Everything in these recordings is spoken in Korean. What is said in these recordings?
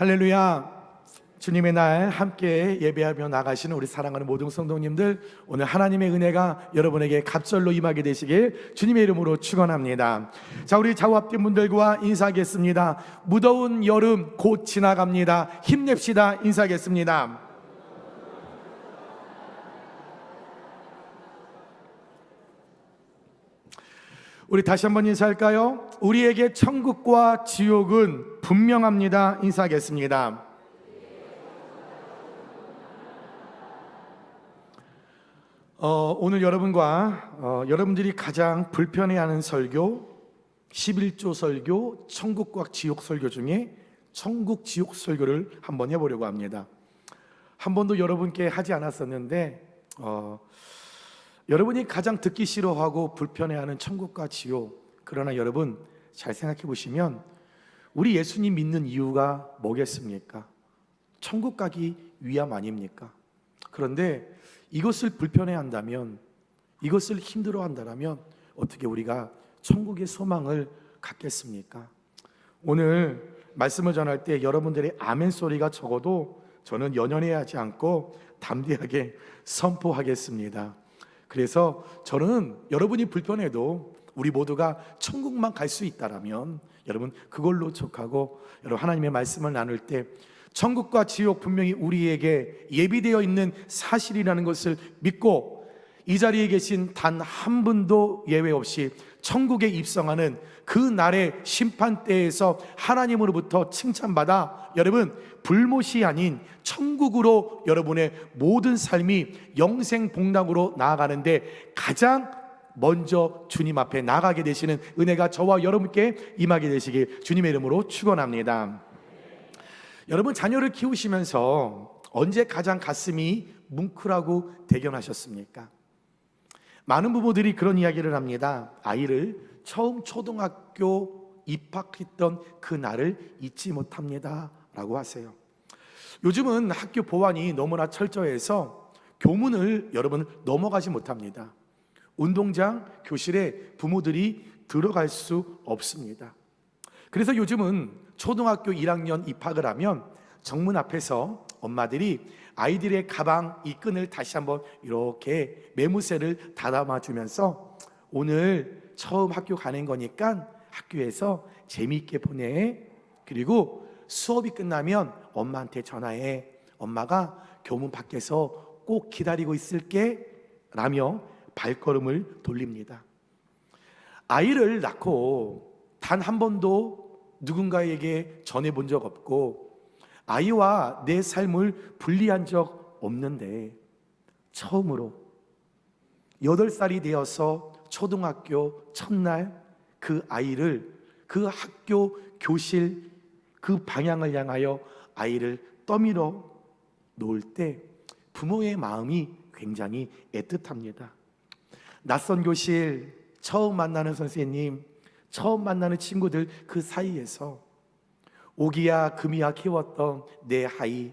할렐루야. 주님의 날 함께 예배하며 나가시는 우리 사랑하는 모든 성도님들, 오늘 하나님의 은혜가 여러분에게 갑절로 임하게 되시길 주님의 이름으로 축원합니다. 자, 우리 좌우 앞뒤 분들과 인사하겠습니다. 무더운 여름 곧 지나갑니다. 힘냅시다. 인사하겠습니다. 우리 다시 한번 인사할까요? 우리에게 천국과 지옥은 분명합니다. 인사하겠습니다. 오늘 여러분과 여러분들이 가장 불편해하는 설교, 11조 설교, 천국과 지옥 설교 중에 천국 지옥 설교를 한번 해보려고 합니다. 한 번도 여러분께 하지 않았었는데 여러분이 가장 듣기 싫어하고 불편해하는 천국과 지옥, 그러나 여러분 잘 생각해 보시면 우리 예수님 믿는 이유가 뭐겠습니까? 천국 가기 위함 아닙니까? 그런데 이것을 불편해한다면, 이것을 힘들어한다면 어떻게 우리가 천국의 소망을 갖겠습니까? 오늘 말씀을 전할 때 여러분들의 아멘 소리가 적어도 저는 연연해하지 않고 담대하게 선포하겠습니다. 그래서 저는 여러분이 불편해도 우리 모두가 천국만 갈 수 있다라면 여러분 그걸로 족하고, 여러분 하나님의 말씀을 나눌 때 천국과 지옥 분명히 우리에게 예비되어 있는 사실이라는 것을 믿고, 이 자리에 계신 단 한 분도 예외 없이 천국에 입성하는 그 날의 심판대에서 하나님으로부터 칭찬받아 여러분 불못이 아닌 천국으로 여러분의 모든 삶이 영생복락으로 나아가는데 가장 먼저 주님 앞에 나가게 되시는 은혜가 저와 여러분께 임하게 되시길 주님의 이름으로 축원합니다. 여러분 자녀를 키우시면서 언제 가장 가슴이 뭉클하고 대견하셨습니까? 많은 부모들이 그런 이야기를 합니다. 아이를 처음 초등학교 입학했던 그 날을 잊지 못합니다 라고 하세요. 요즘은 학교 보안이 너무나 철저해서 교문을 여러분 넘어가지 못합니다. 운동장, 교실에 부모들이 들어갈 수 없습니다. 그래서 요즘은 초등학교 1학년 입학을 하면 정문 앞에서 엄마들이 아이들의 가방 이 끈을 다시 한번 이렇게 매무새를 다담아 주면서 오늘 처음 학교 가는 거니까 학교에서 재미있게 보내. 그리고 수업이 끝나면 엄마한테 전화해. 엄마가 교문 밖에서 꼭 기다리고 있을게 라며 발걸음을 돌립니다. 아이를 낳고 단 한 번도 누군가에게 전해본 적 없고 아이와 내 삶을 분리한 적 없는데 처음으로 8살이 되어서 초등학교 첫날 그 아이를 그 학교 교실 그 방향을 향하여 아이를 떠밀어 놓을 때 부모의 마음이 굉장히 애틋합니다. 낯선 교실, 처음 만나는 선생님, 처음 만나는 친구들 그 사이에서 오기야 금이야 키웠던 내 아이,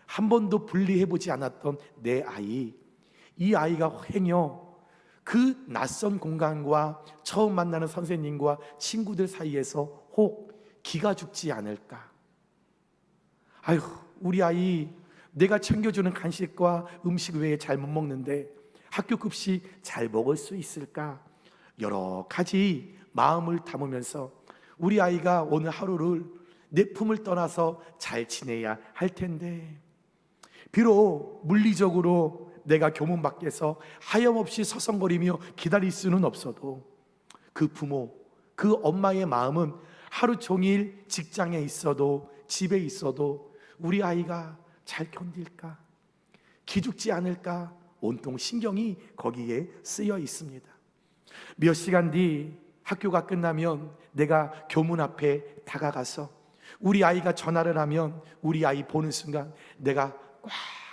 한 번도 분리해보지 않았던 내 아이, 이 아이가 행여 그 낯선 공간과 처음 만나는 선생님과 친구들 사이에서 혹 기가 죽지 않을까? 아휴, 우리 아이 내가 챙겨주는 간식과 음식 외에 잘 못 먹는데 학교 급식 잘 먹을 수 있을까? 여러 가지 마음을 담으면서 우리 아이가 오늘 하루를 내 품을 떠나서 잘 지내야 할 텐데, 비록 물리적으로 내가 교문 밖에서 하염없이 서성거리며 기다릴 수는 없어도 그 부모, 그 엄마의 마음은 하루 종일 직장에 있어도 집에 있어도 우리 아이가 잘 견딜까? 기죽지 않을까? 온통 신경이 거기에 쓰여 있습니다. 몇 시간 뒤 학교가 끝나면 내가 교문 앞에 다가가서 우리 아이가 전화를 하면 우리 아이 보는 순간 내가 꽉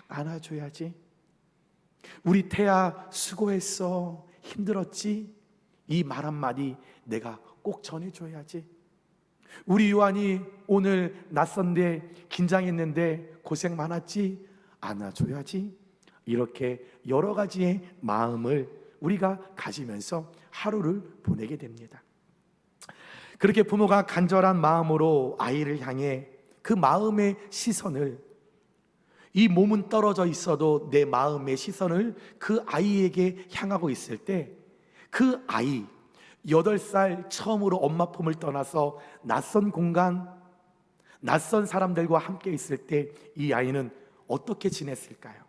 안아줘야지. 우리 태아 수고했어, 힘들었지? 이 말 한마디 내가 꼭 전해줘야지. 우리 요한이 오늘 낯선데 긴장했는데 고생 많았지? 안아줘야지. 이렇게 여러 가지의 마음을 우리가 가지면서 하루를 보내게 됩니다. 그렇게 부모가 간절한 마음으로 아이를 향해 그 마음의 시선을, 이 몸은 떨어져 있어도 내 마음의 시선을 그 아이에게 향하고 있을 때, 그 아이 8살 처음으로 엄마 품을 떠나서 낯선 공간, 낯선 사람들과 함께 있을 때 이 아이는 어떻게 지냈을까요?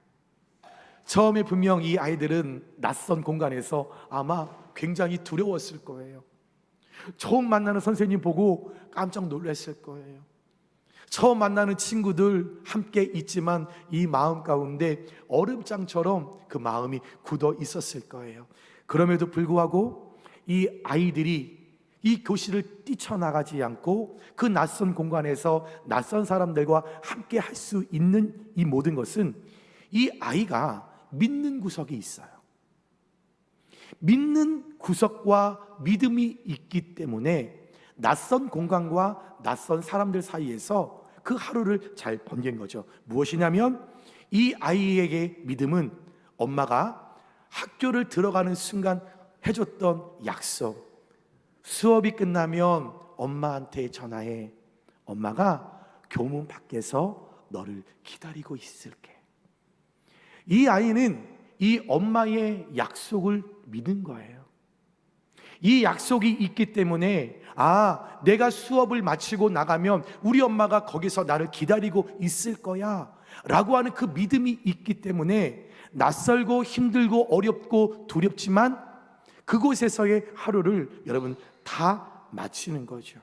처음에 분명 이 아이들은 낯선 공간에서 아마 굉장히 두려웠을 거예요. 처음 만나는 선생님 보고 깜짝 놀랐을 거예요. 처음 만나는 친구들 함께 있지만 이 마음 가운데 얼음장처럼 그 마음이 굳어 있었을 거예요. 그럼에도 불구하고 이 아이들이 이 교실을 뛰쳐나가지 않고 그 낯선 공간에서 낯선 사람들과 함께 할 수 있는 이 모든 것은 이 아이가 믿는 구석이 있어요. 믿는 구석과 믿음이 있기 때문에 낯선 공간과 낯선 사람들 사이에서 그 하루를 잘 번긴 거죠. 무엇이냐면 이 아이에게 믿음은 엄마가 학교를 들어가는 순간 해줬던 약속, 수업이 끝나면 엄마한테 전화해. 엄마가 교문 밖에서 너를 기다리고 있을게. 이 아이는 이 엄마의 약속을 믿은 거예요. 이 약속이 있기 때문에 내가 수업을 마치고 나가면 우리 엄마가 거기서 나를 기다리고 있을 거야 라고 하는 그 믿음이 있기 때문에 낯설고 힘들고 어렵고 두렵지만 그곳에서의 하루를 여러분 다 마치는 거죠.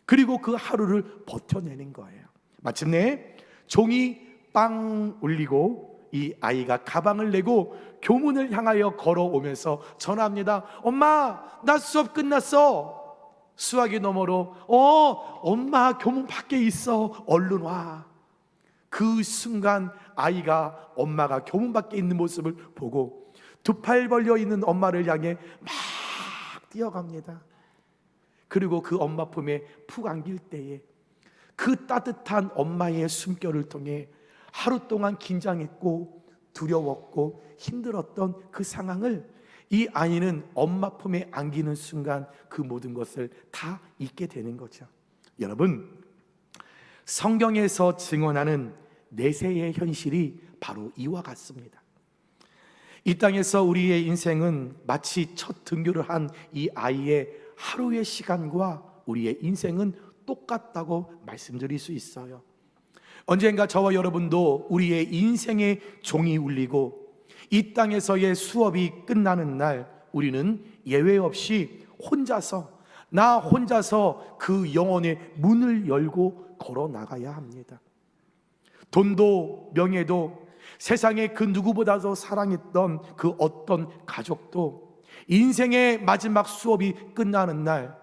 그리고 그 하루를 버텨내는 거예요. 마침내 종이 빵 울리고 이 아이가 가방을 내고 교문을 향하여 걸어오면서 전화합니다. 엄마, 나 수업 끝났어. 수화기 너머로 엄마 교문 밖에 있어. 얼른 와. 그 순간 아이가 엄마가 교문 밖에 있는 모습을 보고 두 팔 벌려 있는 엄마를 향해 막 뛰어갑니다. 그리고 그 엄마 품에 푹 안길 때에 그 따뜻한 엄마의 숨결을 통해 하루 동안 긴장했고 두려웠고 힘들었던 그 상황을 이 아이는 엄마 품에 안기는 순간 그 모든 것을 다 잊게 되는 거죠. 여러분, 성경에서 증언하는 내세의 현실이 바로 이와 같습니다. 이 땅에서 우리의 인생은 마치 첫 등교를 한 이 아이의 하루의 시간과 우리의 인생은 똑같다고 말씀드릴 수 있어요. 언젠가 저와 여러분도 우리의 인생의 종이 울리고 이 땅에서의 수업이 끝나는 날 우리는 예외 없이 나 혼자서 그 영혼의 문을 열고 걸어 나가야 합니다. 돈도 명예도 세상에 그 누구보다도 사랑했던 그 어떤 가족도 인생의 마지막 수업이 끝나는 날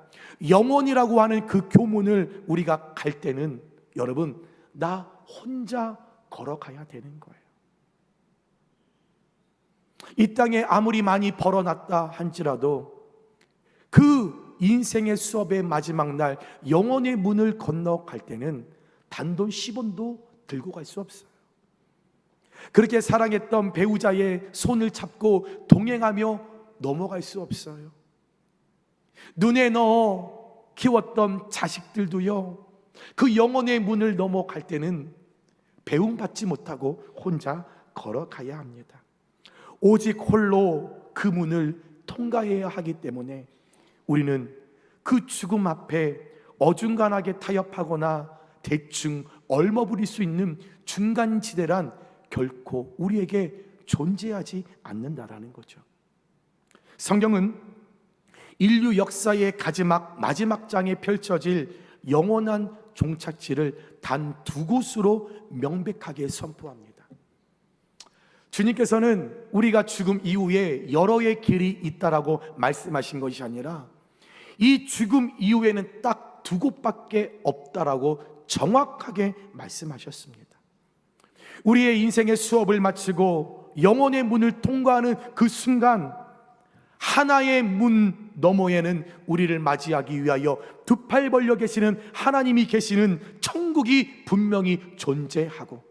영혼이라고 하는 그 교문을 우리가 갈 때는 여러분 나 혼자 걸어가야 되는 거예요. 이 땅에 아무리 많이 벌어놨다 할지라도 그 인생의 수업의 마지막 날 영혼의 문을 건너갈 때는 단돈 10원도 들고 갈 수 없어요. 그렇게 사랑했던 배우자의 손을 잡고 동행하며 넘어갈 수 없어요. 눈에 넣어 키웠던 자식들도요, 그 영혼의 문을 넘어갈 때는 배움받지 못하고 혼자 걸어가야 합니다. 오직 홀로 그 문을 통과해야 하기 때문에 우리는 그 죽음 앞에 어중간하게 타협하거나 대충 얼머부릴 수 있는 중간지대란 결코 우리에게 존재하지 않는다라는 거죠. 성경은 인류 역사의 마지막 장에 펼쳐질 영원한 종착지를 단 두 곳으로 명백하게 선포합니다. 주님께서는 우리가 죽음 이후에 여러의 길이 있다라고 말씀하신 것이 아니라 이 죽음 이후에는 딱 두 곳밖에 없다라고 정확하게 말씀하셨습니다. 우리의 인생의 수업을 마치고 영혼의 문을 통과하는 그 순간 하나의 문 너머에는 우리를 맞이하기 위하여 두 팔 벌려 계시는 하나님이 계시는 천국이 분명히 존재하고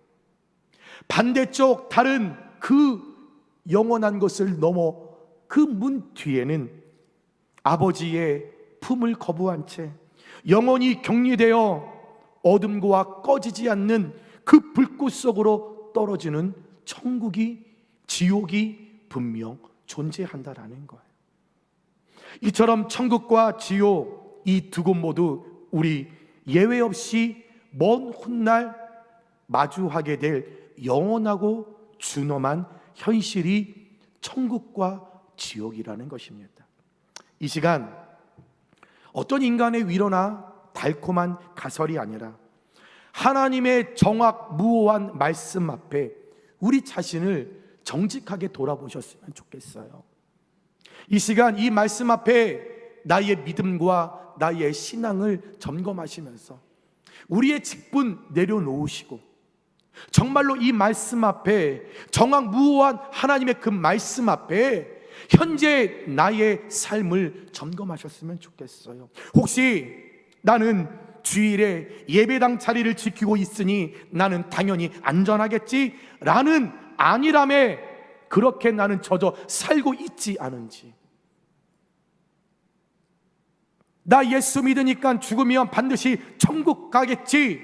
반대쪽 다른 그 영원한 것을 넘어 그 문 뒤에는 아버지의 품을 거부한 채 영원히 격리되어 어둠과 꺼지지 않는 그 불꽃 속으로 떨어지는 천국이, 지옥이 분명 존재한다라는 거예요. 이처럼 천국과 지옥, 이 두 곳 모두 우리 예외 없이 먼 훗날 마주하게 될 영원하고 준엄한 현실이 천국과 지옥이라는 것입니다. 이 시간 어떤 인간의 위로나 달콤한 가설이 아니라 하나님의 정확무오한 말씀 앞에 우리 자신을 정직하게 돌아보셨으면 좋겠어요. 이 시간 이 말씀 앞에 나의 믿음과 나의 신앙을 점검하시면서 우리의 직분 내려놓으시고 정말로 이 말씀 앞에, 정확무오한 하나님의 그 말씀 앞에 현재 나의 삶을 점검하셨으면 좋겠어요. 혹시 나는 주일에 예배당 자리를 지키고 있으니 나는 당연히 안전하겠지 라는 안일함에 그렇게 나는 젖어 살고 있지 않은지, 나 예수 믿으니까 죽으면 반드시 천국 가겠지,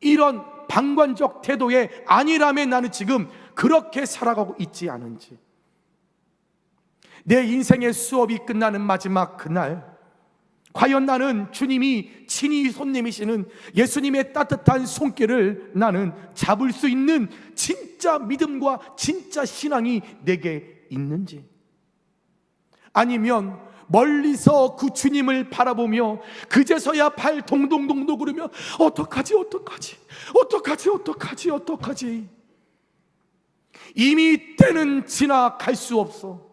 이런 방관적 태도의 안일함에 나는 지금 그렇게 살아가고 있지 않은지, 내 인생의 수업이 끝나는 마지막 그날 과연 나는 주님이 친히 손님이시는 예수님의 따뜻한 손길을 나는 잡을 수 있는 진짜 믿음과 진짜 신앙이 내게 있는지, 아니면 멀리서 그 주님을 바라보며 그제서야 발 동동동동 구르며 어떡하지 이미 때는 지나갈 수 없어,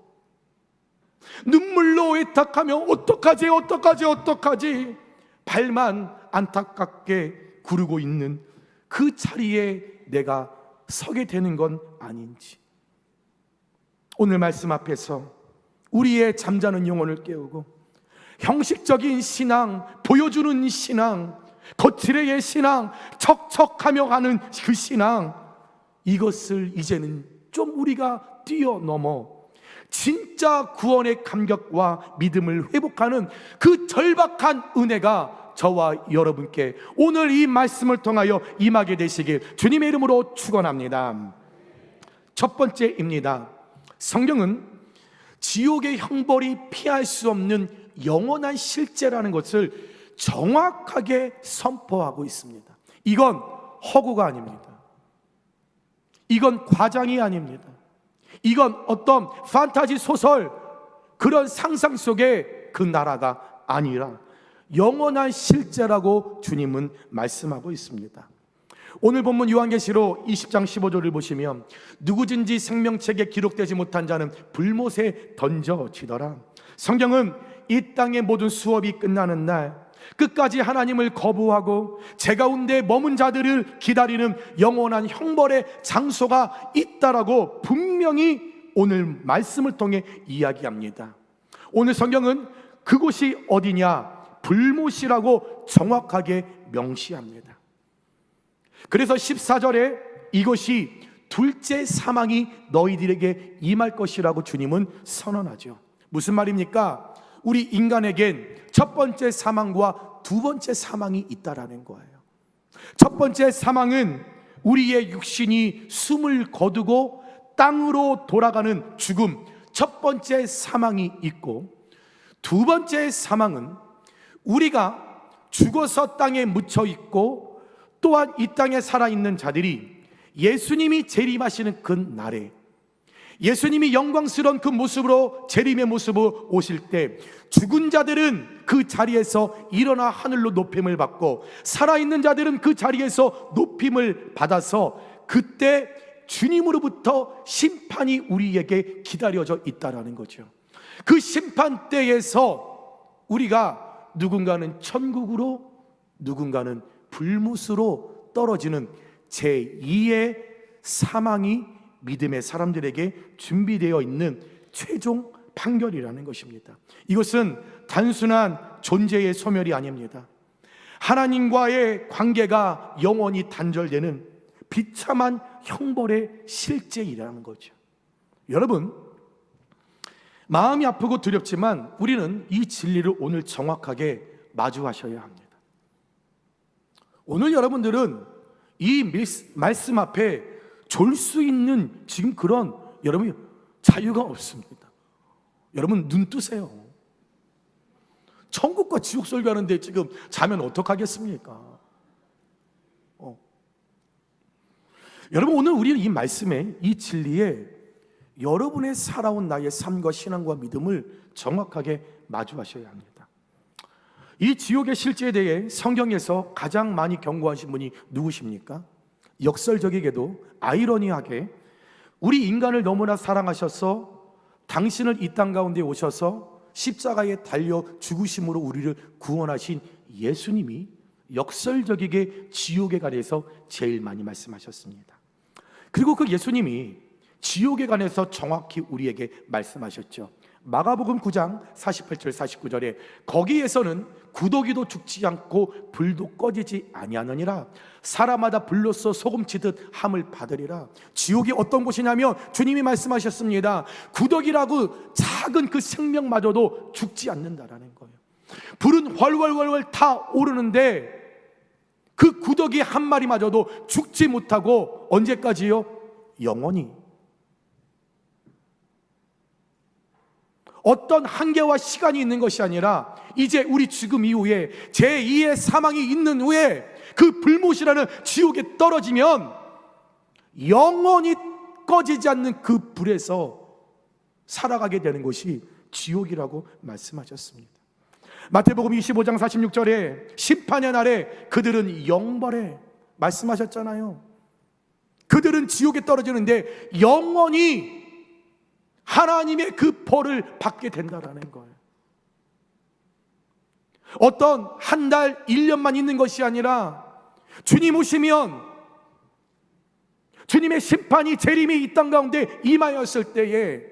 눈물로 애탁하며 어떡하지 발만 안타깝게 구르고 있는 그 자리에 내가 서게 되는 건 아닌지, 오늘 말씀 앞에서 우리의 잠자는 영혼을 깨우고 형식적인 신앙, 보여주는 신앙, 거칠의 신앙, 척척하며 가는 그 신앙, 이것을 이제는 좀 우리가 뛰어넘어 진짜 구원의 감격과 믿음을 회복하는 그 절박한 은혜가 저와 여러분께 오늘 이 말씀을 통하여 임하게 되시길 주님의 이름으로 축원합니다. 첫 번째입니다. 성경은 지옥의 형벌이 피할 수 없는 영원한 실제라는 것을 정확하게 선포하고 있습니다. 이건 허구가 아닙니다. 이건 과장이 아닙니다. 이건 어떤 판타지 소설, 그런 상상 속의 그 나라가 아니라 영원한 실제라고 주님은 말씀하고 있습니다. 오늘 본문 요한계시록 20장 15절을 보시면 누구든지 생명책에 기록되지 못한 자는 불못에 던져지더라. 성경은 이 땅의 모든 수업이 끝나는 날 끝까지 하나님을 거부하고 제 가운데 머문 자들을 기다리는 영원한 형벌의 장소가 있다라고 분명히 오늘 말씀을 통해 이야기합니다. 오늘 성경은 그곳이 어디냐, 불못이라고 정확하게 명시합니다. 그래서 14절에 이것이 둘째 사망이 너희들에게 임할 것이라고 주님은 선언하죠. 무슨 말입니까? 우리 인간에겐 첫 번째 사망과 두 번째 사망이 있다라는 거예요. 첫 번째 사망은 우리의 육신이 숨을 거두고 땅으로 돌아가는 죽음, 첫 번째 사망이 있고, 두 번째 사망은 우리가 죽어서 땅에 묻혀 있고 또한 이 땅에 살아있는 자들이 예수님이 재림하시는 그 날에, 예수님이 영광스러운 그 모습으로 재림의 모습으로 오실 때 죽은 자들은 그 자리에서 일어나 하늘로 높임을 받고 살아있는 자들은 그 자리에서 높임을 받아서 그때 주님으로부터 심판이 우리에게 기다려져 있다라는 거죠. 그 심판 때에서 우리가 누군가는 천국으로, 누군가는 불못으로 떨어지는 제2의 사망이 믿음의 사람들에게 준비되어 있는 최종 판결이라는 것입니다. 이것은 단순한 존재의 소멸이 아닙니다. 하나님과의 관계가 영원히 단절되는 비참한 형벌의 실제이라는 거죠. 여러분, 마음이 아프고 두렵지만 우리는 이 진리를 오늘 정확하게 마주하셔야 합니다. 오늘 여러분들은 이 말씀 앞에 졸 수 있는 지금 그런 여러분 자유가 없습니다. 여러분 눈 뜨세요. 천국과 지옥 설교하는데 지금 자면 어떡하겠습니까? 여러분 오늘 우리는 이 말씀에, 이 진리에 여러분의 살아온 나의 삶과 신앙과 믿음을 정확하게 마주하셔야 합니다. 이 지옥의 실제에 대해 성경에서 가장 많이 경고하신 분이 누구십니까? 역설적이게도 아이러니하게 우리 인간을 너무나 사랑하셔서 당신을 이 땅 가운데 오셔서 십자가에 달려 죽으심으로 우리를 구원하신 예수님이 역설적이게 지옥에 관해서 제일 많이 말씀하셨습니다. 그리고 그 예수님이 지옥에 관해서 정확히 우리에게 말씀하셨죠. 마가복음 9장 48절 49절에 거기에서는 구더기도 죽지 않고 불도 꺼지지 아니하느니라. 사람마다 불로써 소금치듯 함을 받으리라. 지옥이 어떤 곳이냐면 주님이 말씀하셨습니다. 구더기라고 작은 그 생명마저도 죽지 않는다라는 거예요. 불은 활활활활 타오르는데 그 구더기 한 마리마저도 죽지 못하고 언제까지요? 영원히. 어떤 한계와 시간이 있는 것이 아니라 이제 우리 죽음 이후에 제2의 사망이 있는 후에 그 불못이라는 지옥에 떨어지면 영원히 꺼지지 않는 그 불에서 살아가게 되는 것이 지옥이라고 말씀하셨습니다. 마태복음 25장 46절에 심판의 날에 그들은 영벌에 말씀하셨잖아요. 그들은 지옥에 떨어지는데 영원히 하나님의 그 벌을 받게 된다라는 거예요. 어떤 한 달, 1년만 있는 것이 아니라 주님 오시면 주님의 심판이 재림이 이 땅 가운데 임하였을 때에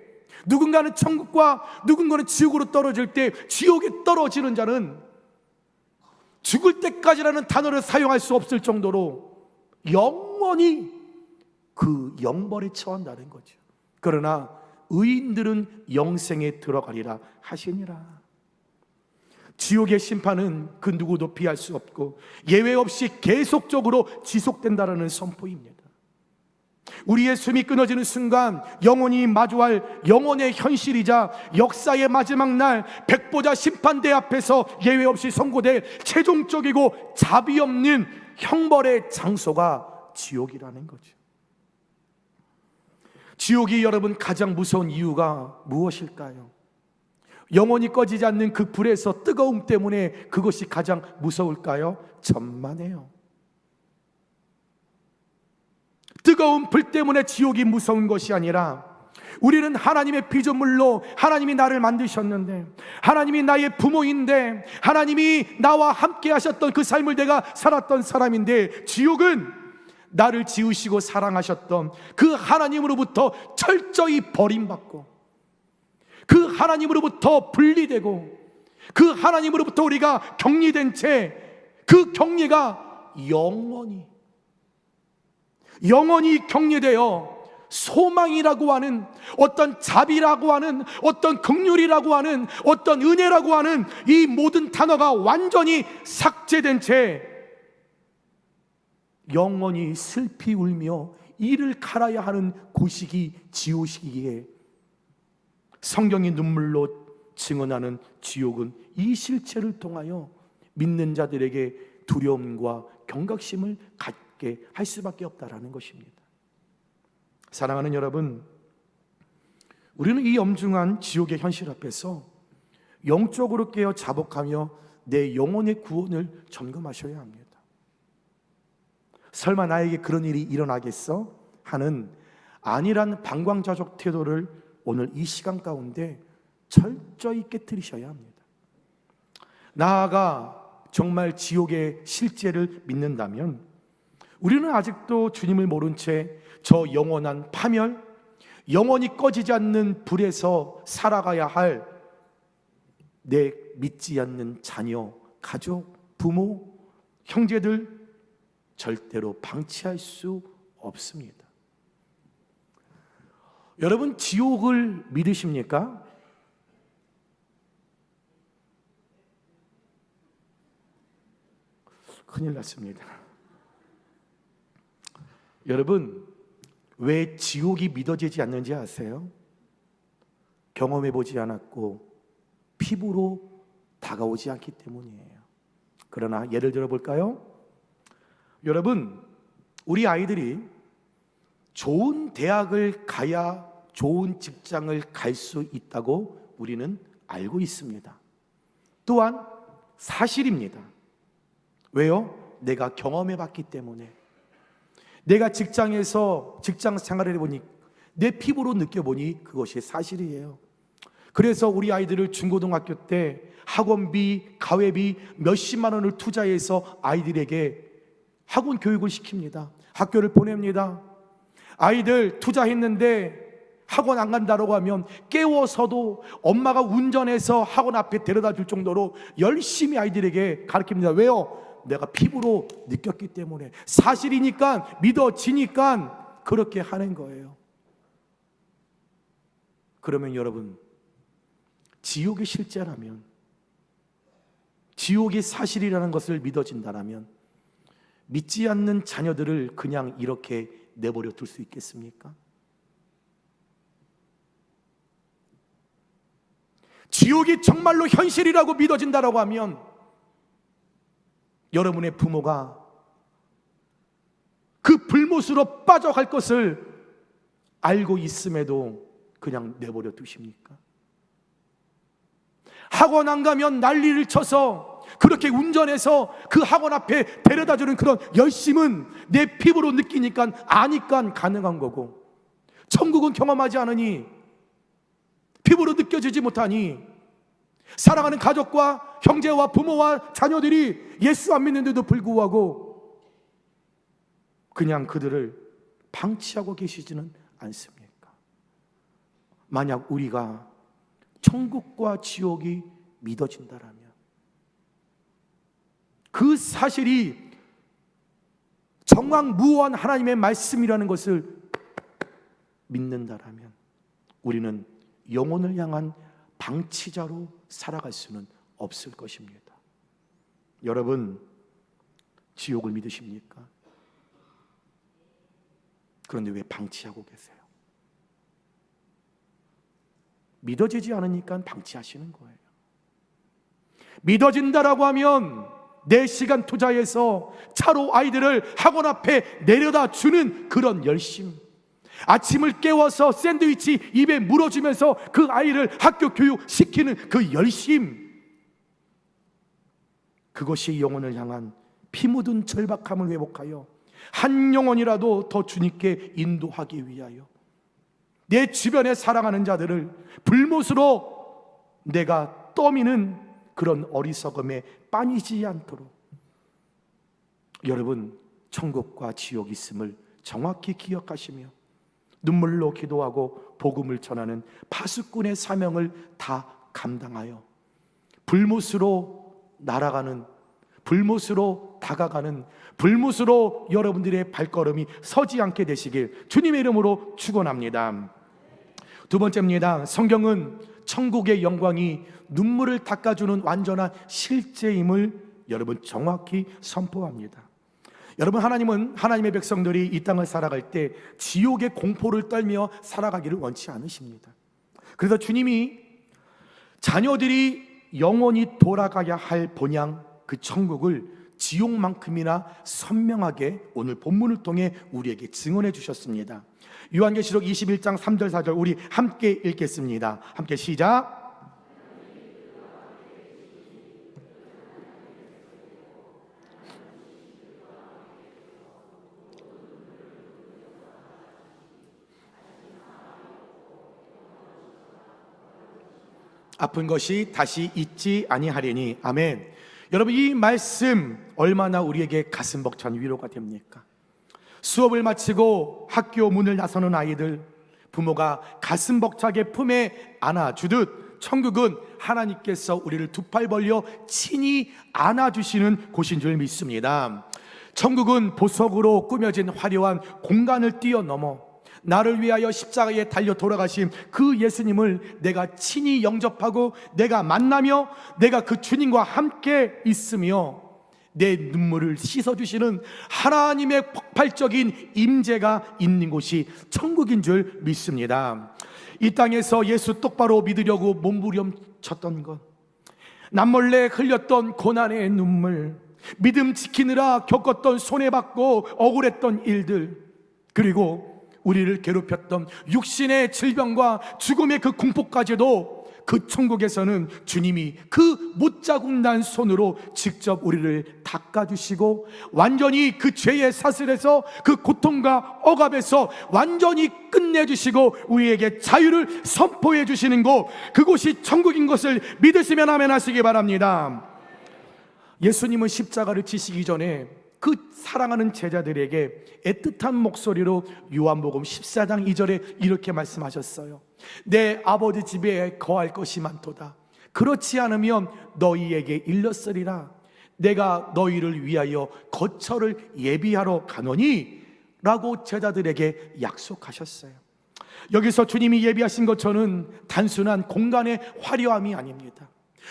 누군가는 천국과 누군가는 지옥으로 떨어질 때 지옥에 떨어지는 자는 죽을 때까지라는 단어를 사용할 수 없을 정도로 영원히 그 영벌에 처한다는 거죠. 그러나 의인들은 영생에 들어가리라 하시니라. 지옥의 심판은 그 누구도 피할 수 없고 예외 없이 계속적으로 지속된다라는 선포입니다. 우리의 숨이 끊어지는 순간 영원히 마주할 영혼의 현실이자 역사의 마지막 날 백보자 심판대 앞에서 예외 없이 선고될 최종적이고 자비 없는 형벌의 장소가 지옥이라는 거죠. 지옥이 여러분 가장 무서운 이유가 무엇일까요? 영원히 꺼지지 않는 그 불에서 뜨거움 때문에 그것이 가장 무서울까요? 천만에요. 뜨거운 불 때문에 지옥이 무서운 것이 아니라 우리는 하나님의 피조물로 하나님이 나를 만드셨는데 하나님이 나의 부모인데 하나님이 나와 함께 하셨던 그 삶을 내가 살았던 사람인데 지옥은 나를 지으시고 사랑하셨던 그 하나님으로부터 철저히 버림받고 그 하나님으로부터 분리되고 그 하나님으로부터 우리가 격리된 채 그 격리가 영원히 격리되어 소망이라고 하는 어떤 자비라고 하는 어떤 긍휼이라고 하는 어떤 은혜라고 하는 이 모든 단어가 완전히 삭제된 채 영원히 슬피 울며 이를 갈아야 하는 곳이기 지옥이기에 성경이 눈물로 증언하는 지옥은 이 실체를 통하여 믿는 자들에게 두려움과 경각심을 갖게 할 수밖에 없다라는 것입니다. 사랑하는 여러분, 우리는 이 엄중한 지옥의 현실 앞에서 영적으로 깨어 자복하며 내 영혼의 구원을 점검하셔야 합니다. 설마 나에게 그런 일이 일어나겠어? 하는 아니란 방광자적 태도를 오늘 이 시간 가운데 철저히 깨트리셔야 합니다. 나아가 정말 지옥의 실제를 믿는다면 우리는 아직도 주님을 모른 채 저 영원한 파멸, 영원히 꺼지지 않는 불에서 살아가야 할 내 믿지 않는 자녀, 가족, 부모, 형제들 절대로 방치할 수 없습니다. 여러분, 지옥을 믿으십니까? 큰일 났습니다. 여러분, 왜 지옥이 믿어지지 않는지 아세요? 경험해보지 않았고 피부로 다가오지 않기 때문이에요. 그러나 예를 들어 볼까요? 여러분, 우리 아이들이 좋은 대학을 가야 좋은 직장을 갈 수 있다고 우리는 알고 있습니다. 또한 사실입니다. 왜요? 내가 경험해 봤기 때문에. 내가 직장에서 직장 생활을 해보니, 내 피부로 느껴보니 그것이 사실이에요. 그래서 우리 아이들을 중고등학교 때 학원비, 가회비 몇십만 원을 투자해서 아이들에게 학원 교육을 시킵니다. 학교를 보냅니다. 아이들 투자했는데 학원 안 간다고 하면 깨워서도 엄마가 운전해서 학원 앞에 데려다 줄 정도로 열심히 아이들에게 가르칩니다. 왜요? 내가 피부로 느꼈기 때문에. 사실이니까, 믿어지니까 그렇게 하는 거예요. 그러면 여러분, 지옥이 실제라면, 지옥이 사실이라는 것을 믿어진다면 믿지 않는 자녀들을 그냥 이렇게 내버려 둘 수 있겠습니까? 지옥이 정말로 현실이라고 믿어진다고 하면 여러분의 부모가 그 불못으로 빠져갈 것을 알고 있음에도 그냥 내버려 두십니까? 학원 안 가면 난리를 쳐서 그렇게 운전해서 그 학원 앞에 데려다주는 그런 열심은 내 피부로 느끼니까, 아니까 가능한 거고, 천국은 경험하지 않으니, 피부로 느껴지지 못하니, 사랑하는 가족과 형제와 부모와 자녀들이 예수 안 믿는데도 불구하고 그냥 그들을 방치하고 계시지는 않습니까? 만약 우리가 천국과 지옥이 믿어진다라면, 그 사실이 정확무한 하나님의 말씀이라는 것을 믿는다라면 우리는 영혼을 향한 방치자로 살아갈 수는 없을 것입니다. 여러분, 지옥을 믿으십니까? 그런데 왜 방치하고 계세요? 믿어지지 않으니까 방치하시는 거예요. 믿어진다라고 하면 내 시간 투자해서 차로 아이들을 학원 앞에 내려다 주는 그런 열심, 아침을 깨워서 샌드위치 입에 물어주면서 그 아이를 학교 교육시키는 그 열심, 그것이 영혼을 향한 피 묻은 절박함을 회복하여 한 영혼이라도 더 주님께 인도하기 위하여 내 주변에 사랑하는 자들을 불못으로 내가 떠미는 그런 어리석음에 빠지지 않도록, 여러분, 천국과 지옥이 있음을 정확히 기억하시며 눈물로 기도하고 복음을 전하는 파수꾼의 사명을 다 감당하여 불못으로 날아가는, 불못으로 다가가는, 불못으로 여러분들의 발걸음이 서지 않게 되시길 주님의 이름으로 축원합니다. 두 번째입니다. 성경은 천국의 영광이 눈물을 닦아주는 완전한 실제임을 여러분 정확히 선포합니다. 여러분, 하나님은 하나님의 백성들이 이 땅을 살아갈 때 지옥의 공포를 떨며 살아가기를 원치 않으십니다. 그래서 주님이 자녀들이 영원히 돌아가야 할 본향, 그 천국을 지옥만큼이나 선명하게 오늘 본문을 통해 우리에게 증언해 주셨습니다. 요한계시록 21장 3절 4절 우리 함께 읽겠습니다. 함께 시작. 아픈 것이 다시 있지 아니하리니. 아멘. 여러분, 이 말씀 얼마나 우리에게 가슴 벅찬 위로가 됩니까? 수업을 마치고 학교 문을 나서는 아이들, 부모가 가슴 벅차게 품에 안아주듯 천국은 하나님께서 우리를 두 팔 벌려 친히 안아주시는 곳인 줄 믿습니다. 천국은 보석으로 꾸며진 화려한 공간을 뛰어넘어 나를 위하여 십자가에 달려 돌아가신 그 예수님을 내가 친히 영접하고 내가 만나며 내가 그 주님과 함께 있으며 내 눈물을 씻어주시는 하나님의 폭발적인 임재가 있는 곳이 천국인 줄 믿습니다. 이 땅에서 예수 똑바로 믿으려고 몸부림쳤던 것, 남몰래 흘렸던 고난의 눈물, 믿음 지키느라 겪었던 손해받고 억울했던 일들, 그리고 우리를 괴롭혔던 육신의 질병과 죽음의 그 공포까지도 그 천국에서는 주님이 그 못자국 난 손으로 직접 우리를 닦아주시고 완전히 그 죄의 사슬에서 그 고통과 억압에서 완전히 끝내주시고 우리에게 자유를 선포해 주시는 곳, 그곳이 천국인 것을 믿으시면 아멘 하시기 바랍니다. 예수님은 십자가를 지시기 전에 그 사랑하는 제자들에게 애틋한 목소리로 요한복음 14장 2절에 이렇게 말씀하셨어요. 내 아버지 집에 거할 것이 많도다. 그렇지 않으면 너희에게 일렀으리라. 내가 너희를 위하여 거처를 예비하러 가노니 라고 제자들에게 약속하셨어요. 여기서 주님이 예비하신 거처는 단순한 공간의 화려함이 아닙니다.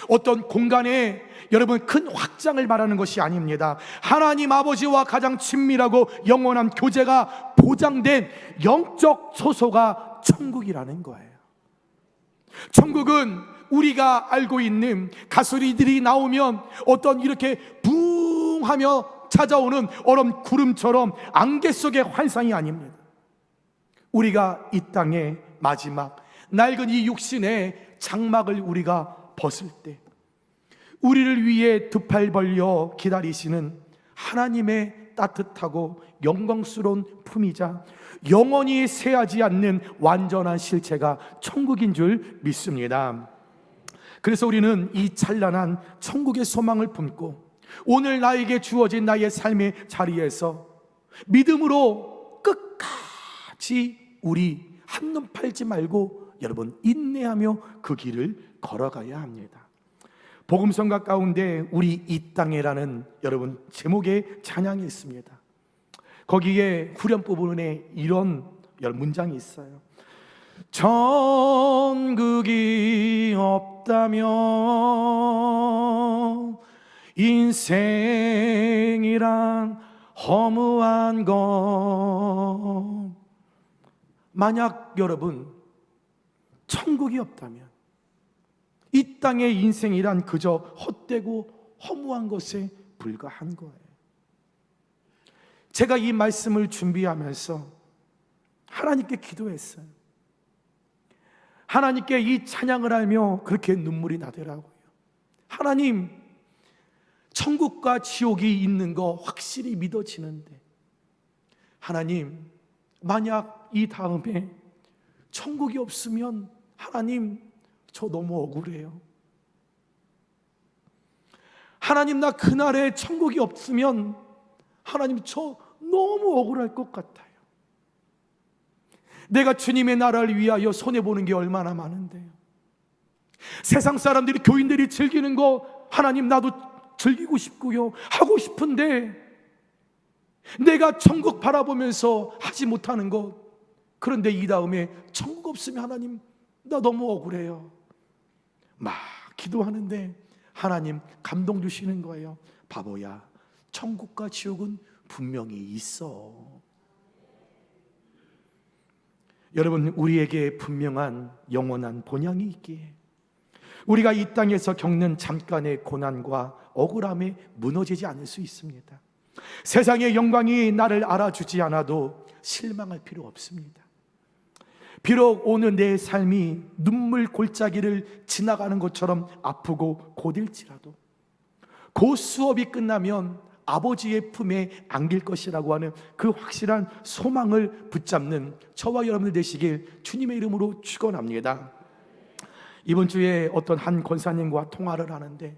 어떤 공간에 여러분 큰 확장을 말하는 것이 아닙니다. 하나님 아버지와 가장 친밀하고 영원한 교제가 보장된 영적 소소가 천국이라는 거예요. 천국은 우리가 알고 있는 가수리들이 나오면 어떤 이렇게 붕하며 찾아오는 얼음 구름처럼 안개 속의 환상이 아닙니다. 우리가 이 땅의 마지막 낡은 이 육신의 장막을 우리가 벗을 때 우리를 위해 두 팔 벌려 기다리시는 하나님의 따뜻하고 영광스러운 품이자 영원히 새하지 않는 완전한 실체가 천국인 줄 믿습니다. 그래서 우리는 이 찬란한 천국의 소망을 품고 오늘 나에게 주어진 나의 삶의 자리에서 믿음으로 끝까지 우리 한눈 팔지 말고 여러분 인내하며 그 길을 걸어가야 합니다. 복음성가 가운데 우리 이 땅에라는 여러분 제목의 찬양이 있습니다. 거기에 후렴 부분에 이런 문장이 있어요. 천국이 없다면 인생이란 허무한 것. 만약 여러분 천국이 없다면 이 땅의 인생이란 그저 헛되고 허무한 것에 불과한 거예요. 제가 이 말씀을 준비하면서 하나님께 기도했어요. 하나님께 이 찬양을 하며 그렇게 눈물이 나더라고요. 하나님, 천국과 지옥이 있는 거 확실히 믿어지는데 하나님, 만약 이 다음에 천국이 없으면 하나님, 저 너무 억울해요. 하나님, 나 그날에 천국이 없으면 하나님, 저 너무 억울할 것 같아요. 내가 주님의 나라를 위하여 손해보는 게 얼마나 많은데요. 세상 사람들이, 교인들이 즐기는 거 하나님 나도 즐기고 싶고요, 하고 싶은데 내가 천국 바라보면서 하지 못하는 것, 그런데 이 다음에 천국 없으면 하나님 나 너무 억울해요. 막 기도하는데 하나님 감동 주시는 거예요. 바보야, 천국과 지옥은 분명히 있어. 여러분, 우리에게 분명한 영원한 본향이 있기에 우리가 이 땅에서 겪는 잠깐의 고난과 억울함에 무너지지 않을 수 있습니다. 세상의 영광이 나를 알아주지 않아도 실망할 필요 없습니다. 비록 오늘 내 삶이 눈물 골짜기를 지나가는 것처럼 아프고 고될지라도 그 수업이 끝나면 아버지의 품에 안길 것이라고 하는 그 확실한 소망을 붙잡는 저와 여러분들 되시길 주님의 이름으로 축원합니다. 이번 주에 어떤 한 권사님과 통화를 하는데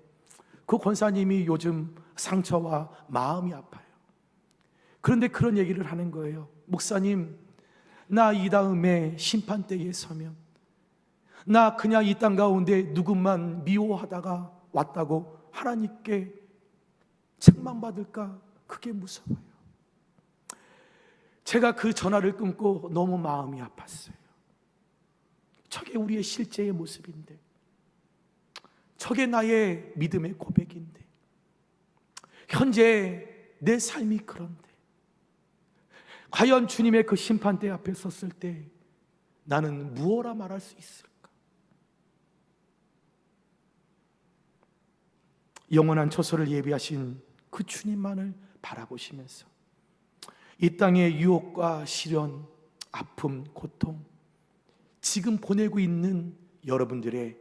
그 권사님이 요즘 상처와 마음이 아파요. 그런데 그런 얘기를 하는 거예요. 목사님, 나 이 다음에 심판대에 서면 나 그냥 이 땅 가운데 누군만 미워하다가 왔다고 하나님께 책망받을까? 그게 무서워요. 제가 그 전화를 끊고 너무 마음이 아팠어요. 저게 우리의 실제의 모습인데, 저게 나의 믿음의 고백인데, 현재 내 삶이 그런데 과연 주님의 그 심판대 앞에 섰을 때 나는 무엇라 말할 수 있을까? 영원한 처소를 예비하신 그 주님만을 바라보시면서 이 땅의 유혹과 시련, 아픔, 고통, 지금 보내고 있는 여러분들의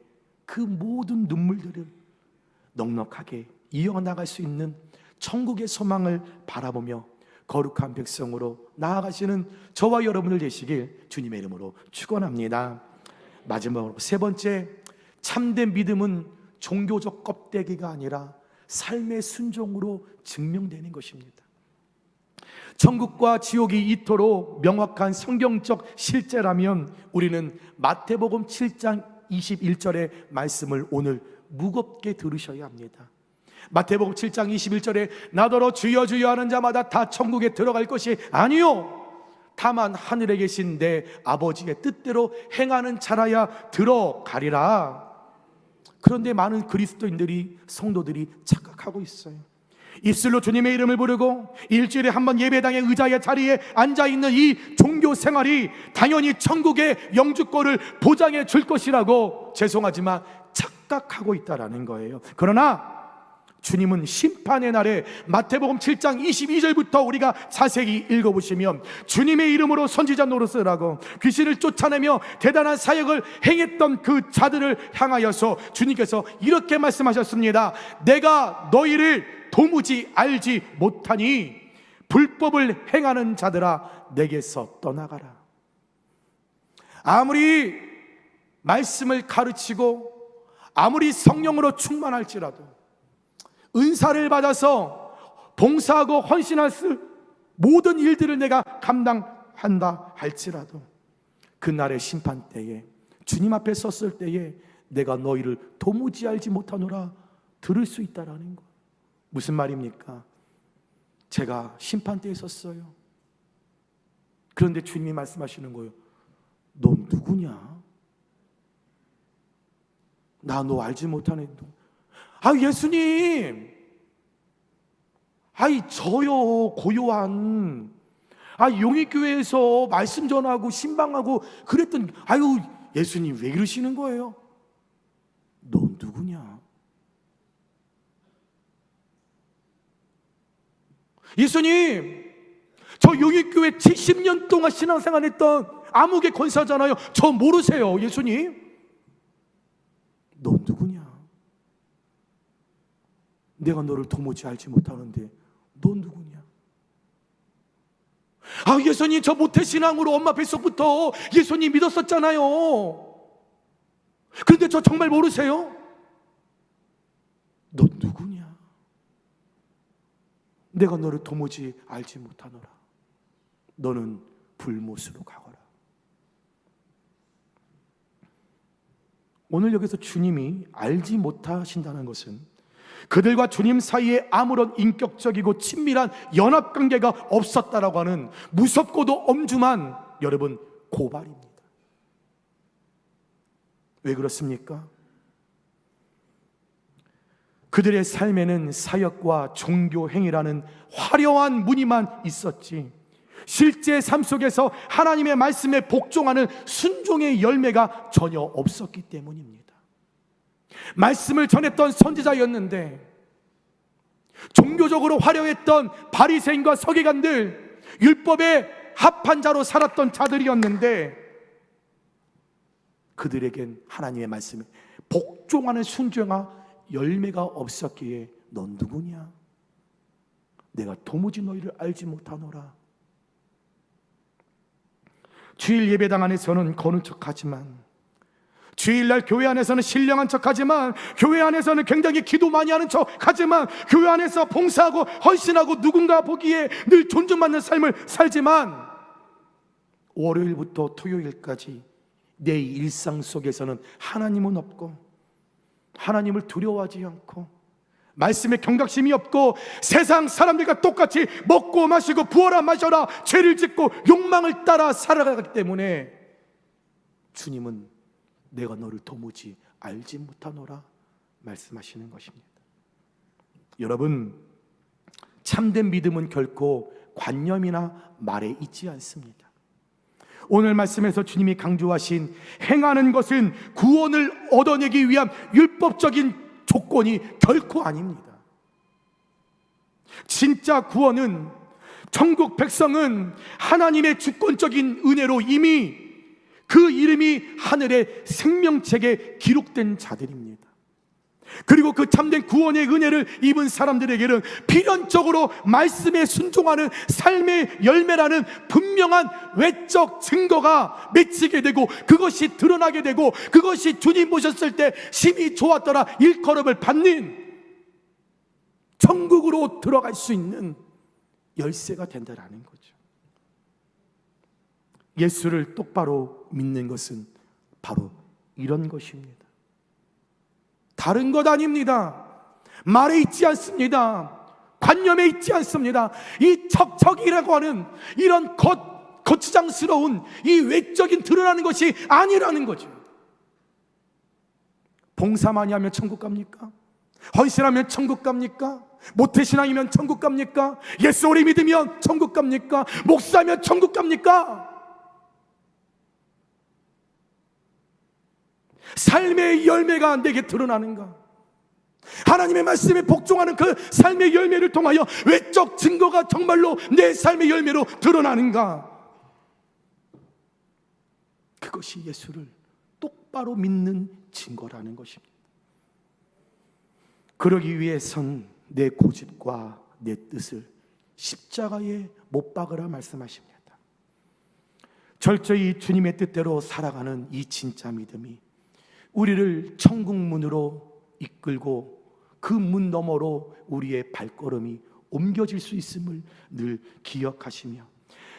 그 모든 눈물들을 넉넉하게 이어나갈 수 있는 천국의 소망을 바라보며 거룩한 백성으로 나아가시는 저와 여러분들 되시길 주님의 이름으로 축원합니다. 마지막으로 세 번째, 참된 믿음은 종교적 껍데기가 아니라 삶의 순종으로 증명되는 것입니다. 천국과 지옥이 이토록 명확한 성경적 실제라면 우리는 마태복음 7장 21절의 말씀을 오늘 무겁게 들으셔야 합니다. 마태복음 7장 21절에 나더러 주여 주여 하는 자마다 다 천국에 들어갈 것이 아니요 다만 하늘에 계신 내 아버지의 뜻대로 행하는 자라야 들어가리라. 그런데 많은 그리스도인들이, 성도들이 착각하고 있어요. 입술로 주님의 이름을 부르고 일주일에 한 번 예배당의 의자의 자리에 앉아있는 이 종교 생활이 당연히 천국의 영주권을 보장해 줄 것이라고 죄송하지만 착각하고 있다라는 거예요. 그러나 주님은 심판의 날에 마태복음 7장 22절부터 우리가 자세히 읽어보시면 주님의 이름으로 선지자 노릇을 하고 귀신을 쫓아내며 대단한 사역을 행했던 그 자들을 향하여서 주님께서 이렇게 말씀하셨습니다. 내가 너희를 도무지 알지 못하니 불법을 행하는 자들아 내게서 떠나가라. 아무리 말씀을 가르치고 아무리 성령으로 충만할지라도 은사를 받아서 봉사하고 헌신할 모든 일들을 내가 감당한다 할지라도 그날의 심판 때에 주님 앞에 섰을 때에 내가 너희를 도무지 알지 못하노라 들을 수 있다라는 거. 무슨 말입니까? 제가 심판대에 섰어요. 그런데 주님이 말씀하시는 거예요. 넌 누구냐? 나 너 알지 못하네. 예수님, 저요 고요한 용익교회에서 말씀 전하고 신방하고 그랬던 예수님 왜 이러시는 거예요? 넌 누구냐? 예수님, 저 용익교회 70년 동안 신앙생활했던 암흑의 권사잖아요. 저 모르세요, 예수님? 넌 누구냐? 내가 너를 도무지 알지 못하는데 넌 누구냐? 예수님, 저 모태신앙으로 엄마 뱃속부터 예수님 믿었었잖아요. 그런데 저 정말 모르세요? 넌 누구냐? 내가 너를 도무지 알지 못하노라. 너는 불못으로 가거라. 오늘 여기서 주님이 알지 못하신다는 것은 그들과 주님 사이에 아무런 인격적이고 친밀한 연합관계가 없었다라고 하는 무섭고도 엄중한 여러분 고발입니다. 왜 그렇습니까? 그들의 삶에는 사역과 종교 행위라는 화려한 무늬만 있었지 실제 삶 속에서 하나님의 말씀에 복종하는 순종의 열매가 전혀 없었기 때문입니다. 말씀을 전했던 선지자였는데 종교적으로 화려했던 바리새인과 서기관들, 율법에 합한 자로 살았던 자들이었는데 그들에겐 하나님의 말씀에 복종하는 순종과 열매가 없었기에 넌 누구냐? 내가 도무지 너희를 알지 못하노라. 주일 예배당 안에서는 거는 척하지만, 주일날 교회 안에서는 신령한 척하지만, 교회 안에서는 굉장히 기도 많이 하는 척하지만, 교회 안에서 봉사하고 헌신하고 누군가 보기에 늘 존중받는 삶을 살지만 월요일부터 토요일까지 내 일상 속에서는 하나님은 없고 하나님을 두려워하지 않고 말씀에 경각심이 없고 세상 사람들과 똑같이 먹고 마시고 부어라 마셔라 죄를 짓고 욕망을 따라 살아가기 때문에 주님은 내가 너를 도무지 알지 못하노라 말씀하시는 것입니다. 여러분, 참된 믿음은 결코 관념이나 말에 있지 않습니다. 오늘 말씀에서 주님이 강조하신 행하는 것은 구원을 얻어내기 위한 율법적인 조건이 결코 아닙니다. 진짜 구원은, 천국 백성은 하나님의 주권적인 은혜로 이미 그 이름이 하늘의 생명책에 기록된 자들입니다. 그리고 그 참된 구원의 은혜를 입은 사람들에게는 필연적으로 말씀에 순종하는 삶의 열매라는 분명한 외적 증거가 맺히게 되고, 그것이 드러나게 되고, 그것이 주님 보셨을 때 심히 좋았더라 일컬음을 받는 천국으로 들어갈 수 있는 열쇠가 된다라는 거죠. 예수를 똑바로 믿는 것은 바로 이런 것입니다. 다른 것 아닙니다. 말에 있지 않습니다. 관념에 있지 않습니다. 이 척척이라고 하는 이런 거추장스러운 이 외적인 드러나는 것이 아니라는 거죠. 봉사 많이 하면 천국 갑니까? 헌신하면 천국 갑니까? 모태신앙이면 천국 갑니까? 예수 오래 믿으면 천국 갑니까? 목사면 천국 갑니까? 삶의 열매가 내게 드러나는가? 하나님의 말씀에 복종하는 그 삶의 열매를 통하여 외적 증거가 정말로 내 삶의 열매로 드러나는가? 그것이 예수를 똑바로 믿는 증거라는 것입니다. 그러기 위해선 내 고집과 내 뜻을 십자가에 못 박으라 말씀하십니다. 철저히 주님의 뜻대로 살아가는 이 진짜 믿음이 우리를 천국 문으로 이끌고 그 문 너머로 우리의 발걸음이 옮겨질 수 있음을 늘 기억하시며,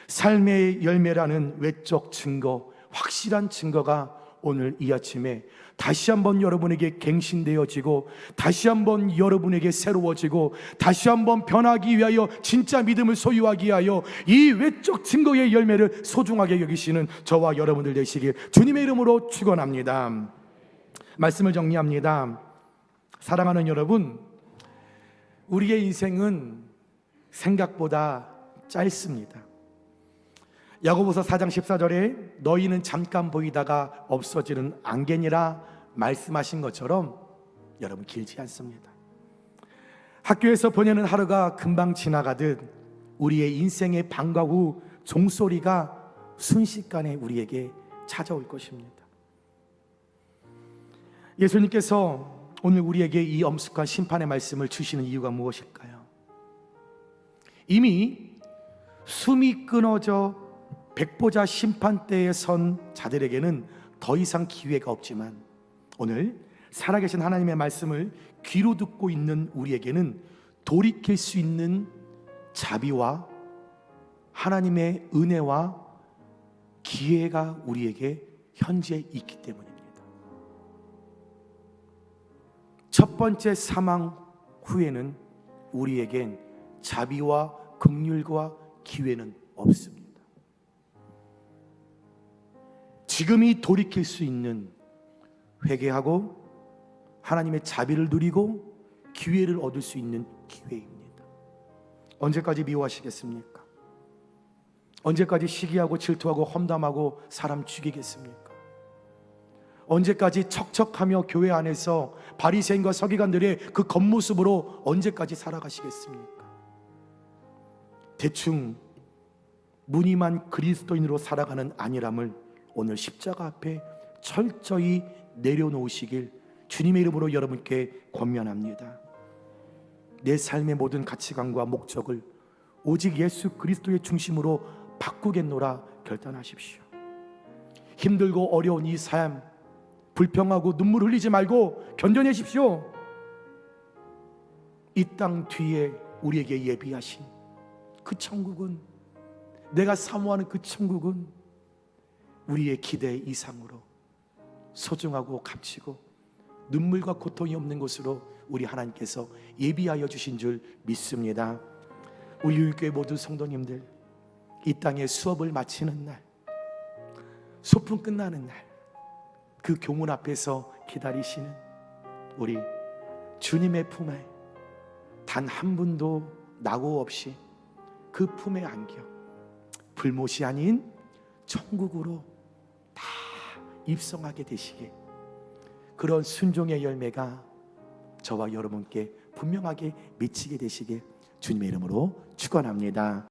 삶의 열매라는 외적 증거, 확실한 증거가 오늘 이 아침에 다시 한번 여러분에게 갱신되어지고, 다시 한번 여러분에게 새로워지고, 다시 한번 변하기 위하여 진짜 믿음을 소유하기 위하여 이 외적 증거의 열매를 소중하게 여기시는 저와 여러분들 되시길 주님의 이름으로 축원합니다. 말씀을 정리합니다. 사랑하는 여러분, 우리의 인생은 생각보다 짧습니다. 야고보서 4장 14절에 너희는 잠깐 보이다가 없어지는 안개니라 말씀하신 것처럼 여러분 길지 않습니다. 학교에서 보내는 하루가 금방 지나가듯 우리의 인생의 방과 후 종소리가 순식간에 우리에게 찾아올 것입니다. 예수님께서 오늘 우리에게 이 엄숙한 심판의 말씀을 주시는 이유가 무엇일까요? 이미 숨이 끊어져 백보자 심판대에 선 자들에게는 더 이상 기회가 없지만, 오늘 살아계신 하나님의 말씀을 귀로 듣고 있는 우리에게는 돌이킬 수 있는 자비와 하나님의 은혜와 기회가 우리에게 현재 있기 때문입니다. 첫 번째 사망 후에는 우리에겐 자비와 긍휼과 기회는 없습니다. 지금이 돌이킬 수 있는, 회개하고 하나님의 자비를 누리고 기회를 얻을 수 있는 기회입니다. 언제까지 미워하시겠습니까? 언제까지 시기하고 질투하고 험담하고 사람 죽이겠습니까? 언제까지 척척하며 교회 안에서 바리새인과 서기관들의 그 겉모습으로 언제까지 살아가시겠습니까? 대충 무늬만 그리스도인으로 살아가는 안일함을 오늘 십자가 앞에 철저히 내려놓으시길 주님의 이름으로 여러분께 권면합니다. 내 삶의 모든 가치관과 목적을 오직 예수 그리스도의 중심으로 바꾸겠노라 결단하십시오. 힘들고 어려운 이 삶, 불평하고 눈물 흘리지 말고 견뎌내십시오. 이 땅 뒤에 우리에게 예비하신 그 천국은, 내가 사모하는 그 천국은 우리의 기대 이상으로 소중하고 값지고 눈물과 고통이 없는 곳으로 우리 하나님께서 예비하여 주신 줄 믿습니다. 우리 유일교회 모든 성도님들, 이 땅에 수업을 마치는 날, 소풍 끝나는 날, 그 교문 앞에서 기다리시는 우리 주님의 품에 단 한 분도 낙오 없이 그 품에 안겨 불못이 아닌 천국으로 다 입성하게 되시게, 그런 순종의 열매가 저와 여러분께 분명하게 맺히게 되시게 주님의 이름으로 축원합니다.